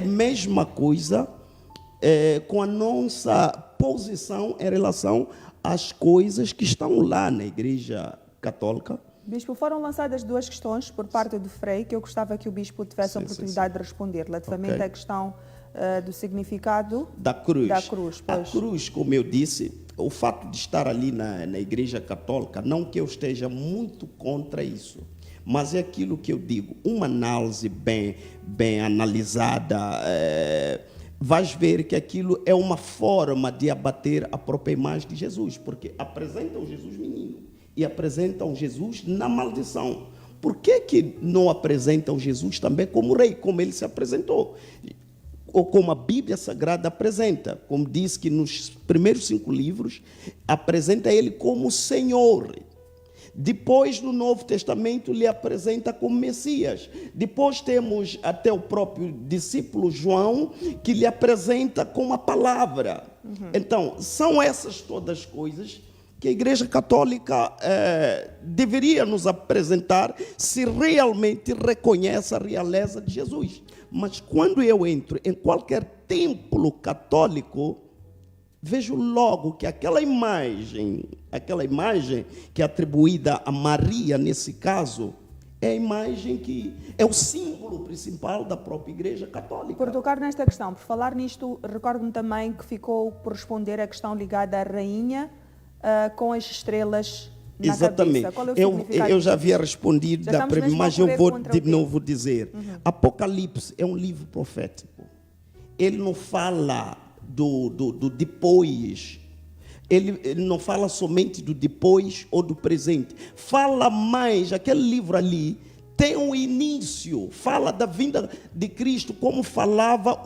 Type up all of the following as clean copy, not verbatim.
a mesma coisa com a nossa posição em relação às coisas que estão lá na Igreja Católica. Bispo, foram lançadas duas questões por parte do Frei que eu gostava que o Bispo tivesse a oportunidade de responder, relativamente à questão do significado da cruz. Pois. A cruz, como eu disse, o fato de estar ali na Igreja Católica, não que eu esteja muito contra isso, mas é aquilo que eu digo, uma análise bem analisada, vais ver que aquilo é uma forma de abater a própria imagem de Jesus, porque apresentam Jesus menino e apresentam Jesus na maldição. Por que não apresentam Jesus também como rei, como ele se apresentou? Ou como a Bíblia Sagrada apresenta, como diz que nos primeiros 5 livros, apresenta ele como Senhor. Depois, no Novo Testamento, lhe apresenta como Messias. Depois temos até o próprio discípulo João, que lhe apresenta como a palavra. Então, são essas todas coisas que a Igreja Católica deveria nos apresentar se realmente reconhece a realeza de Jesus. Mas quando eu entro em qualquer templo católico, vejo logo que aquela imagem que é atribuída a Maria, nesse caso, é a imagem que é o símbolo principal da própria Igreja Católica. Por tocar nesta questão, por falar nisto, recordo-me também que ficou por responder a questão ligada à rainha com as estrelas na Exatamente. cabeça. Qual é o significado eu já disso? havia respondido, mas eu vou de novo dizer. Apocalipse é um livro profético. Ele não fala do depois. Ele não fala somente do depois ou do presente. Fala mais, aquele livro ali tem um início, fala da vinda de Cristo, como falou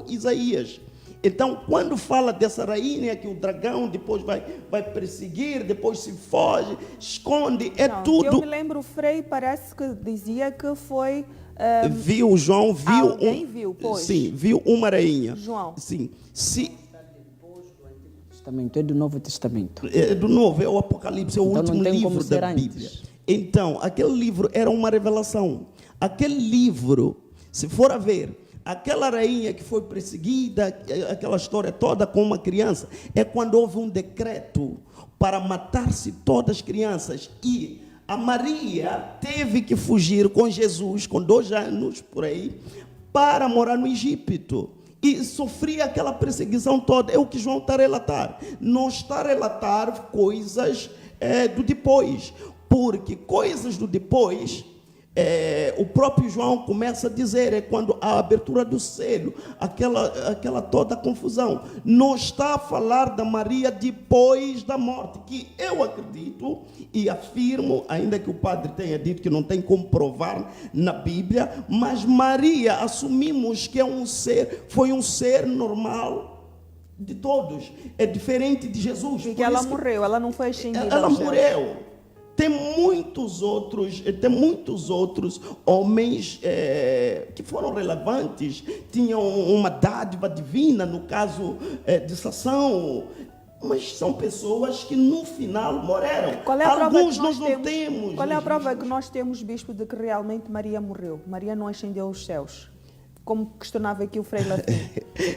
Isaías. Então, quando fala dessa rainha que o dragão depois vai perseguir, depois se foge, esconde, tudo. Eu me lembro, o Frei parece que dizia que foi... viu, João viu... Alguém viu, pois. Sim, viu uma rainha. João. Sim. É do Novo Testamento. É do Novo, é o Apocalipse, é o Então, último livro da Bíblia. Então, aquele livro era uma revelação. Aquele livro, se for a ver, aquela rainha que foi perseguida, aquela história toda com uma criança, é quando houve um decreto para matar-se todas as crianças. E a Maria teve que fugir com Jesus, com 2 anos por aí, para morar no Egito. E sofria aquela perseguição toda. É o que João está a relatar. Não está a relatar coisas do depois. Porque coisas do depois... o próprio João começa a dizer, é quando a abertura do selo, aquela toda confusão. Não está a falar da Maria depois da morte, que eu acredito e afirmo, ainda que o padre tenha dito que não tem como provar na Bíblia, mas Maria, assumimos que foi um ser normal de todos, é diferente de Jesus. Porque ela morreu, ela não foi ascendida. Ela morreu. Tem muitos outros homens que foram relevantes, tinham uma dádiva divina, no caso de Sansão, mas são pessoas que no final morreram. Alguns nós não temos. Qual é a prova que nós temos, Bispo, de que realmente Maria morreu? Maria não ascendeu aos céus, como questionava aqui o Frei Latino.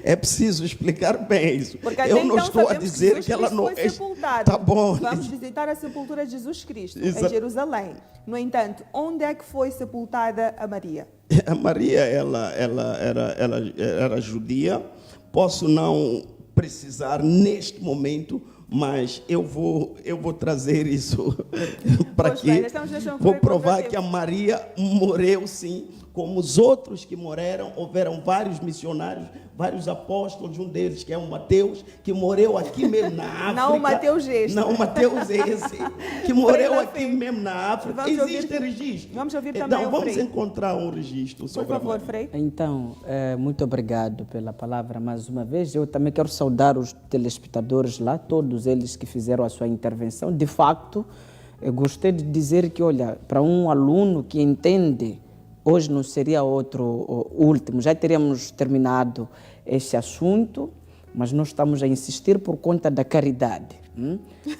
É preciso explicar bem isso. Porque eu não estou a dizer que ela não foi sepultada. Tá bom. Vamos visitar a sepultura de Jesus Cristo em Jerusalém. No entanto, onde é que foi sepultada a Maria? A Maria, ela era judia. Posso não precisar neste momento, mas eu vou trazer isso para aqui. Vou provar que a Maria morreu sim, como os outros que morreram. Houveram vários missionários, vários apóstolos, um deles que é o Mateus, que morreu aqui mesmo na África. Não o Mateus este. Não o Mateus esse, que morreu aqui mesmo na África. Existe registro. Vamos ouvir também então, vamos encontrar um registro sobre Por favor, Frei. Então, muito obrigado pela palavra mais uma vez. Eu também quero saudar os telespectadores lá, todos eles que fizeram a sua intervenção. De facto, eu gostei de dizer que, olha, para um aluno que entende, hoje não seria o último, já teríamos terminado esse assunto, mas nós estamos a insistir por conta da caridade,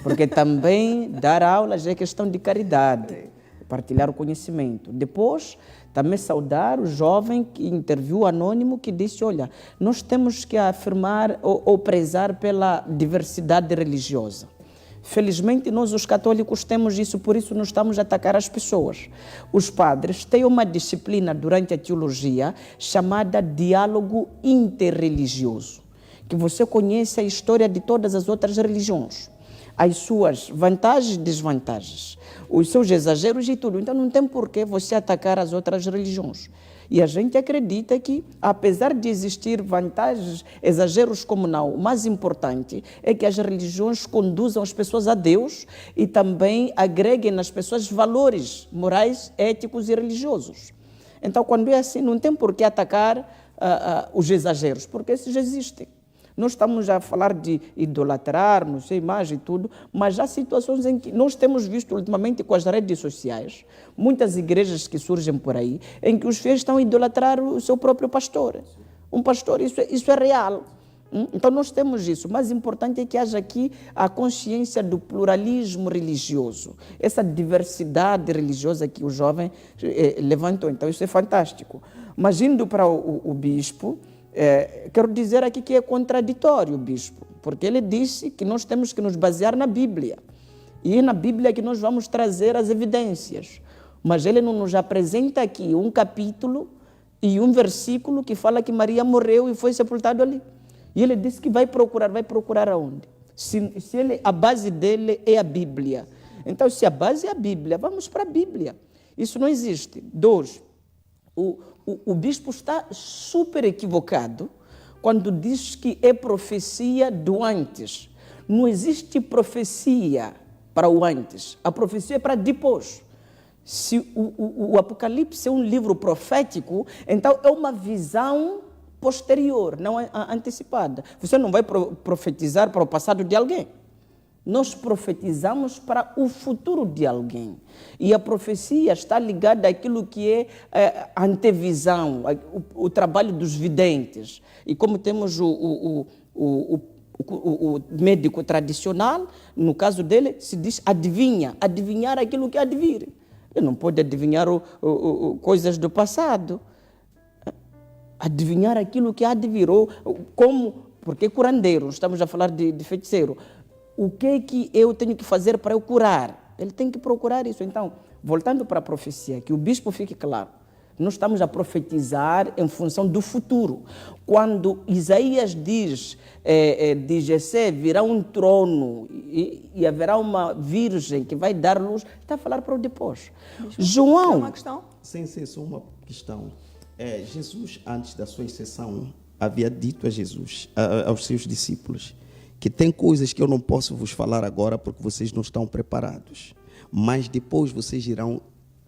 porque também dar aulas é questão de caridade. partilhar o conhecimento. Depois, também saudar o jovem que interviu anônimo que disse, olha, nós temos que afirmar ou prezar pela diversidade religiosa. Felizmente, nós os católicos temos isso, por isso não estamos a atacar as pessoas. Os padres têm uma disciplina durante a teologia chamada diálogo interreligioso, que você conhece a história de todas as outras religiões, as suas vantagens e desvantagens, os seus exageros e tudo. Então não tem por que você atacar as outras religiões. E a gente acredita que, apesar de existir vantagens, exageros como não, o mais importante é que as religiões conduzam as pessoas a Deus e também agreguem nas pessoas valores morais, éticos e religiosos. Então, quando é assim, não tem por que atacar os exageros, porque esses existem. Nós estamos a falar de idolatrar, não sei mais e tudo, mas há situações em que nós temos visto ultimamente com as redes sociais, muitas igrejas que surgem por aí, em que os fiéis estão a idolatrar o seu próprio pastor. Um pastor, isso é real. Então nós temos isso. O mais importante é que haja aqui a consciência do pluralismo religioso, essa diversidade religiosa que o jovem levantou. Então isso é fantástico. Mas indo para o bispo, quero dizer aqui que é contraditório o bispo, porque ele disse que nós temos que nos basear na Bíblia. E é na Bíblia que nós vamos trazer as evidências. Mas ele não nos apresenta aqui um capítulo e um versículo que fala que Maria morreu e foi sepultada ali. E ele disse que vai procurar aonde? Se a base dele é a Bíblia. Então, se a base é a Bíblia, vamos para a Bíblia. Isso não existe. 2, o bispo está super equivocado quando diz que é profecia do antes. Não existe profecia para o antes. A profecia é para depois. Se o Apocalipse é um livro profético, então é uma visão posterior, não é antecipada. Você não vai profetizar para o passado de alguém. Nós profetizamos para o futuro de alguém. E a profecia está ligada àquilo que é a antevisão, o trabalho dos videntes. E como temos o médico tradicional, no caso dele, se diz adivinhar aquilo que há de vir. Ele não pode adivinhar coisas do passado. Adivinhar aquilo que há de vir. Porque curandeiro, estamos a falar de feiticeiro. O que é que eu tenho que fazer para eu curar? Ele tem que procurar isso. Então, voltando para a profecia, que o bispo fique claro, nós estamos a profetizar em função do futuro. Quando Isaías diz, de Jessé virá um trono e haverá uma virgem que vai dar luz, está a falar para o depois. João... É uma questão? Sim, só uma questão. Jesus, antes da sua inserção, havia dito aos seus discípulos que tem coisas que eu não posso vos falar agora porque vocês não estão preparados, mas depois vocês irão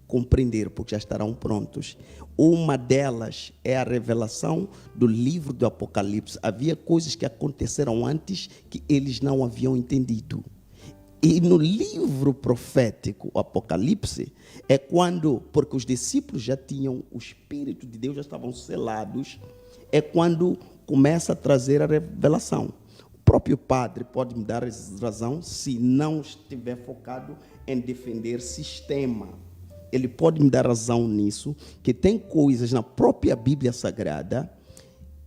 compreender porque já estarão prontos. Uma delas é a revelação do livro do Apocalipse. Havia coisas que aconteceram antes que eles não haviam entendido. E no livro profético, o Apocalipse, é quando, porque os discípulos já tinham o Espírito de Deus, já estavam selados, é quando começa a trazer a revelação. O próprio padre pode me dar razão se não estiver focado em defender sistema. Ele pode me dar razão nisso, que tem coisas na própria Bíblia Sagrada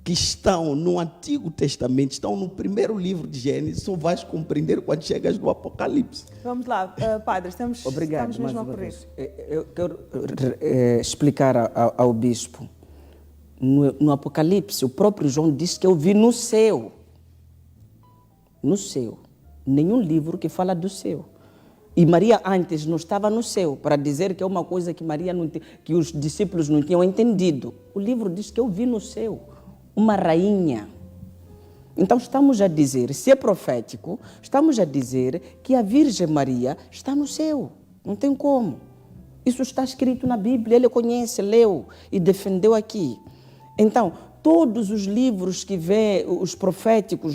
que estão no Antigo Testamento, estão no primeiro livro de Gênesis, só vais compreender quando chegas no Apocalipse. Vamos lá, padre, estamos mesmo a correr. Eu quero explicar ao bispo. No Apocalipse, o próprio João diz que eu vi no céu. No céu. Nenhum livro que fala do céu. E Maria antes não estava no céu, para dizer que é uma coisa que que os discípulos não tinham entendido. O livro diz que eu vi no céu uma rainha. Então estamos a dizer, se é profético, estamos a dizer que a Virgem Maria está no céu. Não tem como. Isso está escrito na Bíblia, ele conhece, leu e defendeu aqui. Então, todos os livros que vê, os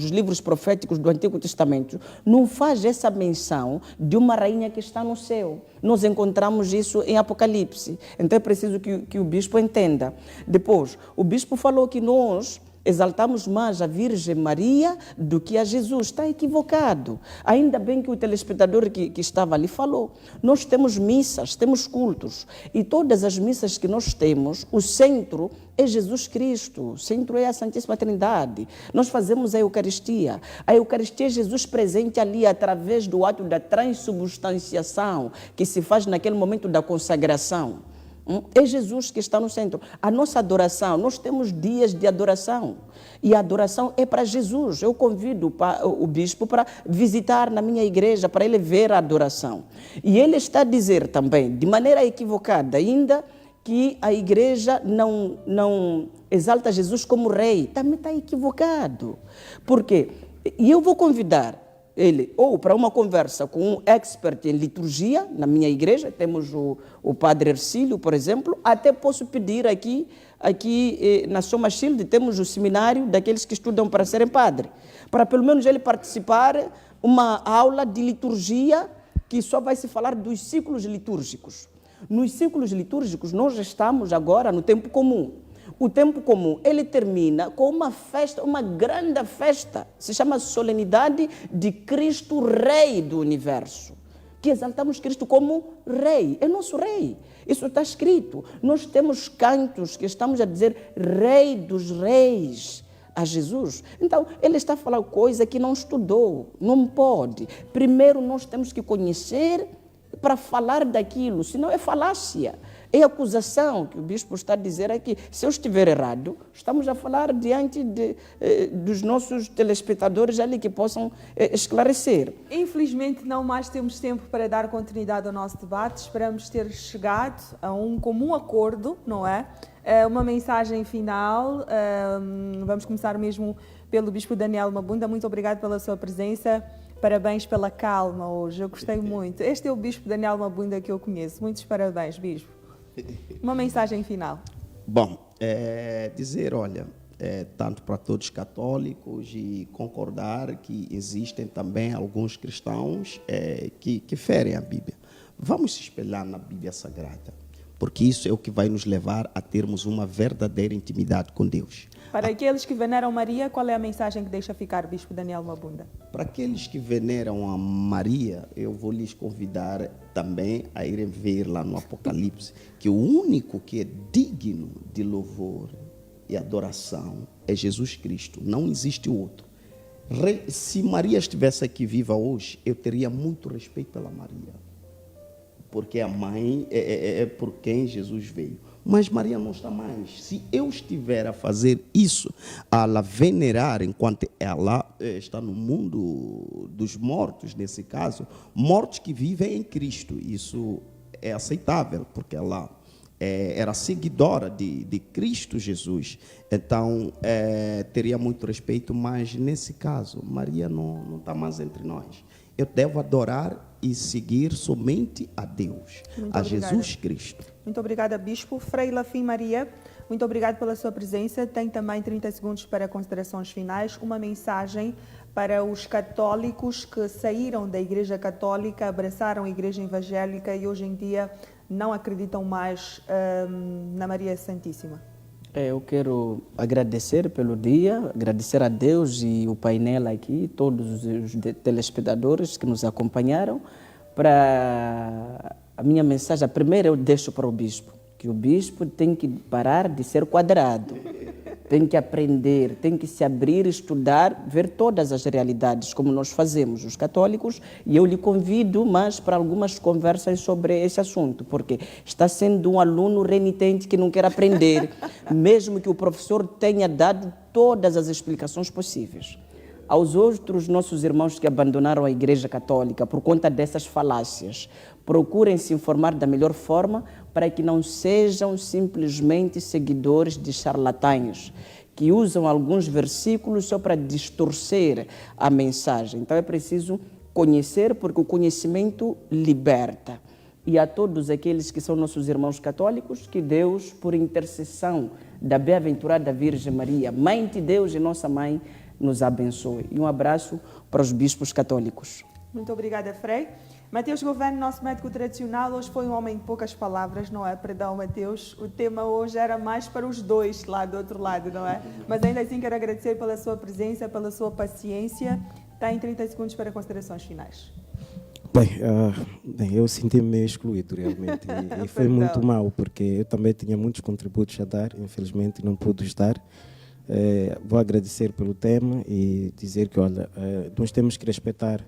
livros proféticos do Antigo Testamento, não faz essa menção de uma rainha que está no céu. Nós encontramos isso em Apocalipse. Então é preciso que o bispo entenda. Depois, o bispo falou que nós exaltamos mais a Virgem Maria do que a Jesus. Está equivocado. Ainda bem que o telespectador que estava ali falou. Nós temos missas, temos cultos, e todas as missas que nós temos, o centro é Jesus Cristo, o centro é a Santíssima Trindade. Nós fazemos a Eucaristia. A Eucaristia é Jesus presente ali através do ato da transubstanciação que se faz naquele momento da consagração. É Jesus que está no centro. A nossa adoração, nós temos dias de adoração. E a adoração é para Jesus. Eu convido o bispo para visitar na minha igreja, para ele ver a adoração. E ele está a dizer também, de maneira equivocada ainda, que a igreja não exalta Jesus como rei. Também está equivocado. Por quê? E eu vou convidar ele ou para uma conversa com um expert em liturgia, na minha igreja, temos o padre Ercílio, por exemplo, até posso pedir aqui na Soma Shield, temos o seminário daqueles que estudam para serem padre, para pelo menos ele participar uma aula de liturgia que só vai se falar dos ciclos litúrgicos. Nos ciclos litúrgicos, nós estamos agora no tempo comum. O tempo comum, ele termina com uma festa, uma grande festa, se chama Solenidade de Cristo Rei do Universo, que exaltamos Cristo como Rei, é nosso Rei, isso está escrito. Nós temos cantos que estamos a dizer Rei dos Reis a Jesus. Então, ele está falando coisa que não estudou, não pode. Primeiro nós temos que conhecer para falar daquilo, senão é falácia. É acusação que o bispo está a dizer aqui. Se eu estiver errado, estamos a falar diante dos nossos telespectadores ali que possam esclarecer. Infelizmente, não mais temos tempo para dar continuidade ao nosso debate. Esperamos ter chegado a um comum acordo, não é? Uma mensagem final. Vamos começar mesmo pelo bispo Daniel Mabunda. Muito obrigado pela sua presença. Parabéns pela calma hoje. Eu gostei muito. Este é o bispo Daniel Mabunda que eu conheço. Muitos parabéns, bispo. Uma mensagem final. Bom, dizer, olha, tanto para todos os católicos e concordar que existem também alguns cristãos que ferem a Bíblia. Vamos se espelhar na Bíblia Sagrada, porque isso é o que vai nos levar a termos uma verdadeira intimidade com Deus. Para aqueles que veneram Maria, qual é a mensagem que deixa ficar, bispo Daniel Mabunda? Para aqueles que veneram a Maria, eu vou lhes convidar também a irem ver lá no Apocalipse que o único que é digno de louvor e adoração é Jesus Cristo, não existe outro. Se Maria estivesse aqui viva hoje, eu teria muito respeito pela Maria, porque a mãe é por quem Jesus veio. Mas Maria não está mais. Se eu estiver a fazer isso, a ela venerar enquanto ela está no mundo dos mortos, nesse caso, mortos que vivem em Cristo, isso é aceitável, porque ela era seguidora de Cristo Jesus. Então, teria muito respeito, mas nesse caso, Maria não está mais entre nós. Eu devo adorar e seguir somente a Deus, a Jesus Cristo. Muito obrigada, bispo. Frei Lafim Maria, muito obrigado pela sua presença. Tem também 30 segundos para considerações finais. Uma mensagem para os católicos que saíram da Igreja Católica, abraçaram a Igreja Evangélica e hoje em dia não acreditam mais na Maria Santíssima. Eu quero agradecer pelo dia, agradecer a Deus e o painel aqui, todos os telespectadores que nos acompanharam. Para a minha mensagem, a primeira eu deixo para o bispo, que o bispo tem que parar de ser quadrado, tem que aprender, tem que se abrir, estudar, ver todas as realidades, como nós fazemos, os católicos, e eu lhe convido mais para algumas conversas sobre esse assunto, porque está sendo um aluno renitente que não quer aprender, mesmo que o professor tenha dado todas as explicações possíveis. Aos outros nossos irmãos que abandonaram a Igreja Católica por conta dessas falácias, procurem se informar da melhor forma para que não sejam simplesmente seguidores de charlatães que usam alguns versículos só para distorcer a mensagem. Então é preciso conhecer, porque o conhecimento liberta. E a todos aqueles que são nossos irmãos católicos, que Deus, por intercessão da bem-aventurada Virgem Maria, Mãe de Deus e nossa Mãe, nos abençoe. E um abraço para os bispos católicos. Muito obrigada, Frei. Mateus Governo, nosso médico tradicional, hoje foi um homem de poucas palavras, não é? Perdão, Mateus. O tema hoje era mais para os dois lá do outro lado, não é? Mas ainda assim quero agradecer pela sua presença, pela sua paciência. Tem 30 segundos para considerações finais. Bem, eu senti-me meio excluído realmente e foi muito mal, porque eu também tinha muitos contributos a dar, infelizmente não pude estar. Vou agradecer pelo tema e dizer que, olha, nós temos que respeitar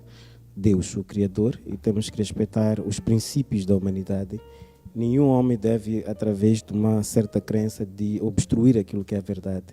Deus, o Criador, e temos que respeitar os princípios da humanidade. Nenhum homem deve, através de uma certa crença, de obstruir aquilo que é a verdade.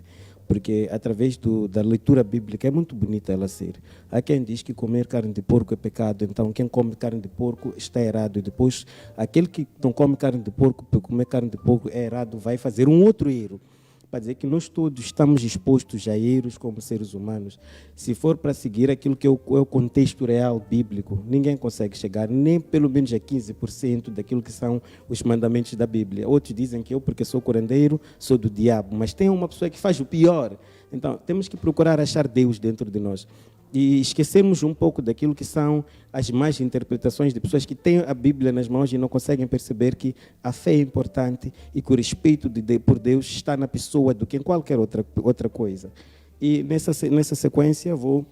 Porque através da leitura bíblica é muito bonita ela ser. Há quem diz que comer carne de porco é pecado, então quem come carne de porco está errado. E depois, aquele que não come carne de porco, por comer carne de porco é errado, vai fazer um outro erro. Para dizer que nós todos estamos expostos a erros como seres humanos. Se for para seguir aquilo que é o contexto real bíblico, ninguém consegue chegar nem pelo menos a 15% daquilo que são os mandamentos da Bíblia. Outros dizem que eu, porque sou curandeiro, sou do diabo, mas tem uma pessoa que faz o pior. Então, temos que procurar achar Deus dentro de nós. E esquecemos um pouco daquilo que são as más interpretações de pessoas que têm a Bíblia nas mãos e não conseguem perceber que a fé é importante e que o respeito por Deus está na pessoa do que em qualquer outra coisa. E nessa sequência vou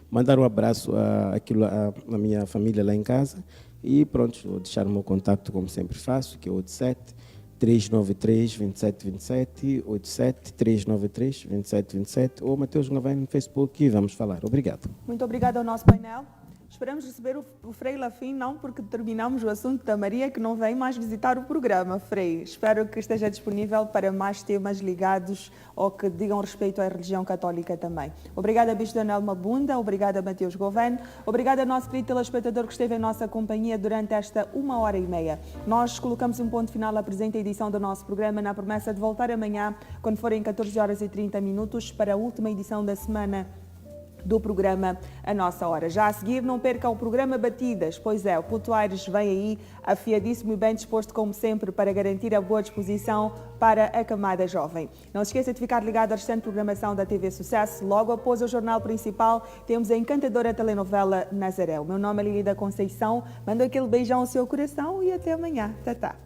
mandar um abraço à minha família lá em casa e pronto, vou deixar o meu contato como sempre faço, que é o 87 393 2727, 87 393 2727 ou Mateus Governo no Facebook e vamos falar. Obrigado. Muito obrigado ao nosso painel. Esperamos receber o Frei Lafim, não porque terminamos o assunto da Maria, que não vem mais visitar o programa, Frei. Espero que esteja disponível para mais temas ligados ou que digam respeito à religião católica também. Obrigada, Bispo Daniel Mabunda, obrigada, Mateus Governo, obrigada ao nosso querido telespectador que esteve em nossa companhia durante esta 1h30. Nós colocamos um ponto final à presente edição do nosso programa na promessa de voltar amanhã, quando forem 14h30, para a última edição da semana do programa A Nossa Hora. Já a seguir, não perca o programa Batidas, pois é, o Puto Aires vem aí afiadíssimo e bem disposto, como sempre, para garantir a boa disposição para a camada jovem. Não se esqueça de ficar ligado à restante programação da TV Sucesso. Logo após o jornal principal, temos a encantadora telenovela Nazaré. O meu nome é Lili da Conceição, mando aquele beijão ao seu coração e até amanhã. Tá.